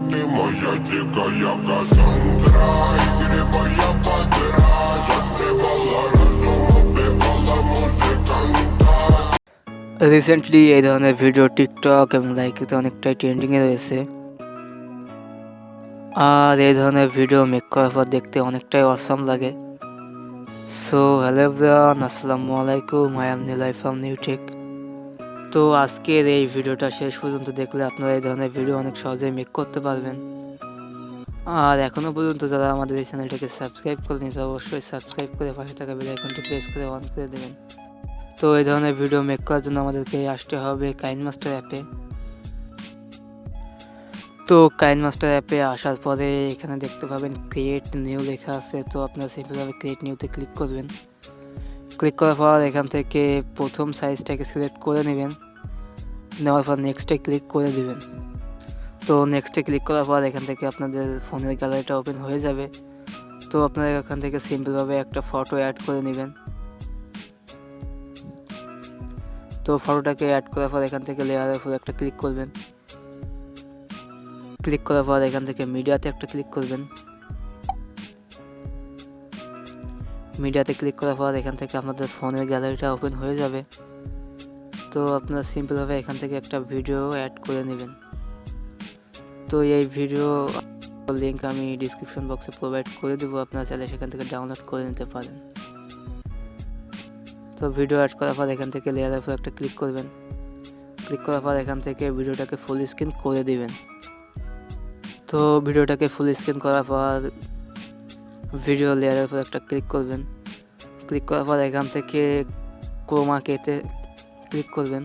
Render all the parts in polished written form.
Ты моя дикая Кассандра, игривая подра, затмевала разум, убивала музыканта. Recently এই ধরনের video TikTok এবং লাইকিতে অনেকটাই ট্রেন্ডিংয়ে রয়েছে। আর এই ধরনের ভিডিও মেক করার পর দেখতে অনেকটাই অসাম লাগে। সো হ্যালো এভরিওয়ান, আসসালামু আলাইকুম, I am Niloy from Newtech. তো আজকের এই ভিডিওটা শেষ পর্যন্ত দেখলে আপনারা এই ধরনের ভিডিও অনেক সহজেই মেক করতে পারবেন। আর এখনও পর্যন্ত যারা আমাদের এই চ্যানেলটাকে সাবস্ক্রাইব করেনি তারা অবশ্যই সাবস্ক্রাইব করে পাশে থাকা বেল আইকনটি প্রেস করে অন করে দেবেন। তো এই ধরনের ভিডিও মেক করার জন্য আমাদেরকে আসতে হবে কাইনমাস্টার অ্যাপে। তো কাইনমাস্টার অ্যাপে আসার পরে এখানে দেখতে পাবেন ক্রিয়েট নিউ লেখা আছে। তো আপনারা সিম্পলভাবে ক্রিয়েট নিউতে ক্লিক করবেন। ক্লিক করার পর এখান থেকে প্রথম সাইজটাকে সিলেক্ট করে নেবেন, নেওয়ার পর নেক্সটে ক্লিক করে দিবেন। তো নেক্সটে ক্লিক করার পর এখান থেকে আপনাদের ফোনের গ্যালারিটা ওপেন হয়ে যাবে। তো আপনারা এখান থেকে সিম্পলভাবে একটা ফটো অ্যাড করে নেবেন। তো ফটোটাকে অ্যাড করার পর এখান থেকে লেয়ারের উপর একটা ক্লিক করবেন। ক্লিক করার পর এখান থেকে মিডিয়াতে একটা ক্লিক করবেন। মিডিয়াতে ক্লিক করার পর এখান থেকে আপনাদের ফোনের গ্যালারিটা ওপেন হয়ে যাবে। তো আপনারা সিম্পলভাবে এখান থেকে একটা ভিডিও অ্যাড করে নেবেন। তো এই ভিডিও লিঙ্ক আমি ডিসক্রিপশন বক্সে প্রোভাইড করে দেবো, আপনারা চাইলে সেখান থেকে ডাউনলোড করে নিতে পারেন। তো ভিডিও অ্যাড করার পর এখান থেকে লেয়ারের উপর একটা ক্লিক করবেন। ক্লিক করার পর এখান থেকে ভিডিওটাকে ফুল স্ক্রিন করে দিবেন। তো ভিডিওটাকে ফুল স্ক্রিন করার পর ভিডিও লেয়ারের উপর একটা ক্লিক করবেন। ক্লিক করার পর এখান থেকে ক্রোমা কেতে ক্লিক করবেন।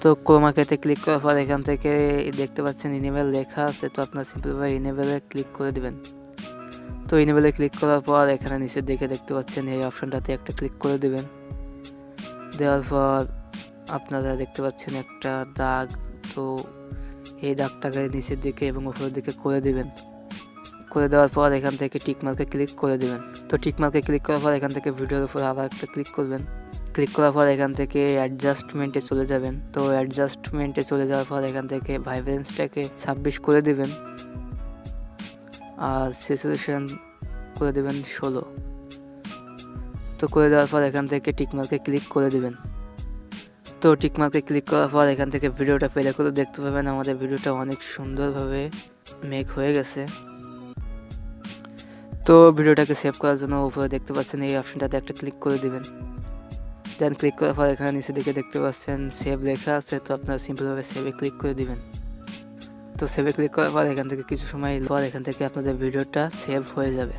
তো ক্রোমা কেতে ক্লিক করার পর এখান থেকে দেখতে পাচ্ছেন ইনেবল লেখা আছে। তো আপনার সিম্পলভাবে ইনেবলে ক্লিক করে দিবেন। তো ইনেবলে ক্লিক করার পর এখানে নিচের দিকে দেখতে পাচ্ছেন এই অপশনটাতে একটা ক্লিক করে দিবেন। দেওয়ার পর আপনারা দেখতে পাচ্ছেন একটা দাগ। তো এই দাগটাকে নিচের দিকে এবং উপরের দিকে করে দিবেন। করে দেওয়ার পর এখান থেকে টিক মার্কে ক্লিক করে দিবেন। তো টিক মার্কে ক্লিক করার পর এখান থেকে ভিডিওর উপর আবার একটা ক্লিক করবেন। ক্লিক করার পর এখান থেকে অ্যাডজাস্টমেন্টে চলে যাবেন। তো অ্যাডজাস্টমেন্টে চলে যাওয়ার পর এখান থেকে ভাইব্রেন্সটাকে 26 করে দিবেন আর স্যাচুরেশন করে দেবেন 16। তো করে দেওয়ার পর এখান থেকে টিক মার্কে ক্লিক করে দিবেন। তো টিক মার্কে ক্লিক করার পর এখান থেকে ভিডিওটা প্লে করে দেখতে পাবেন আমাদের ভিডিওটা অনেক সুন্দরভাবে মেক হয়ে গেছে। তো ভিডিওটাকে সেভ করার জন্য উপরে দেখতে পাচ্ছেন এই অপশনটাতে একটা ক্লিক করে দিবেন। দেন ক্লিক করার পর এখানে নিচে দিকে দেখতে পাচ্ছেন সেভ লেখা আছে। তো আপনারা সিম্পলভাবে সেভে ক্লিক করে দিবেন। তো সেভে ক্লিক করার পর এখান থেকে কিছু সময় পর এখান থেকে আপনাদের ভিডিওটা সেভ হয়ে যাবে।